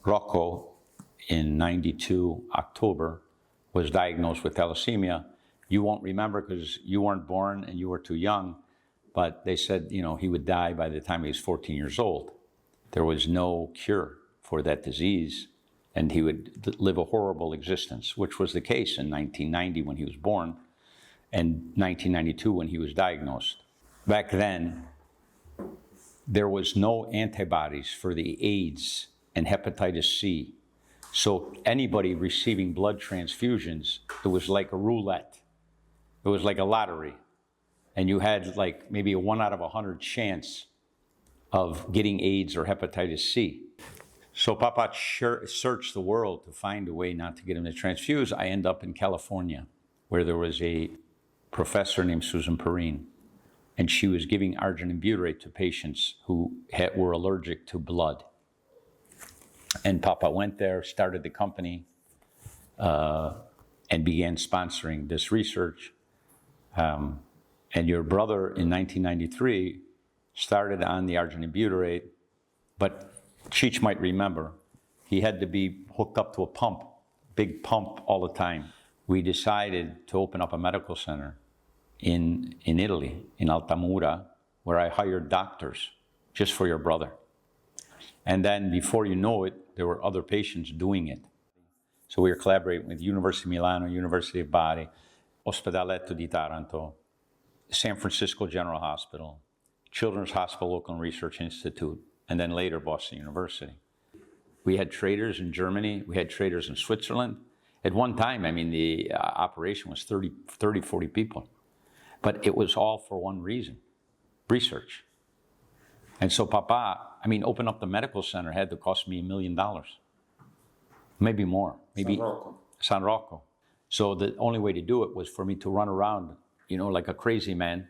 Rocco, in 92, October, was diagnosed with thalassemia. You won't remember because you weren't born and you were too young, but they said, he would die by the time he was 14 years old. There was no cure for that disease, and he would live a horrible existence, which was the case in 1990 when he was born, and 1992 when he was diagnosed. Back then, there was no antibodies for the AIDS and hepatitis C. So anybody receiving blood transfusions, it was like a roulette. It was like a lottery. And you had like maybe a 1 out of 100 chance of getting AIDS or hepatitis C. So Papa searched the world to find a way not to get him to transfuse. I end up in California, where there was a professor named Susan Perrine, and she was giving argent and butyrate to patients who were allergic to blood. And Papa went there, started the company, and began sponsoring this research. And your brother in 1993 started on the argent and butyrate, but Cheech might remember, he had to be hooked up to a pump, big pump all the time. We decided to open up a medical center in Italy, in Altamura, where I hired doctors just for your brother. And then before you know it, there were other patients doing it. So we were collaborating with University of Milano, University of Bari, Ospedaletto di Taranto, San Francisco General Hospital, Children's Hospital Local and Research Institute, and then later Boston University. We had traders in Germany, we had traders in Switzerland. At one time, the operation was 30, 40 people. But it was all for one reason, research. And so Papa, open up the medical center had to cost me $1 million. Maybe more, maybe San Rocco. So the only way to do it was for me to run around, like a crazy man,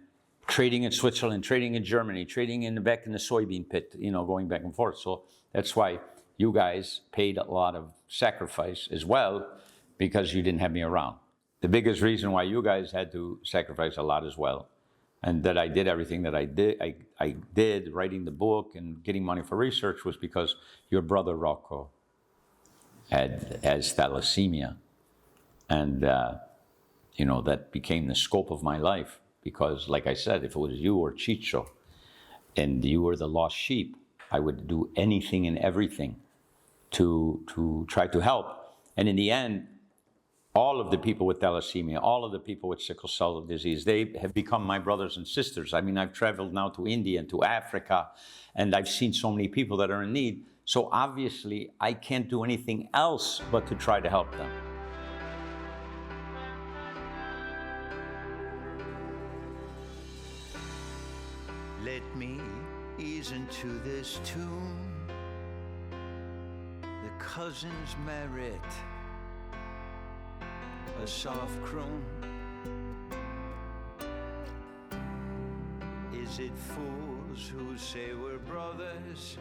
trading in Switzerland, trading in Germany, trading back in the soybean pit, going back and forth. So that's why you guys paid a lot of sacrifice as well, because you didn't have me around. The biggest reason why you guys had to sacrifice a lot as well, and that I did everything that I did, writing the book and getting money for research, was because your brother Rocco has thalassemia. And, that became the scope of my life. Because, like I said, if it was you or Chicho, and you were the lost sheep, I would do anything and everything to try to help. And in the end, all of the people with thalassemia, all of the people with sickle cell disease, they have become my brothers and sisters. I've traveled now to India and to Africa, and I've seen so many people that are in need. So obviously, I can't do anything else but to try to help them. Let me ease into this tune. The cousins merit a soft croon. Is it fools who say we're brothers?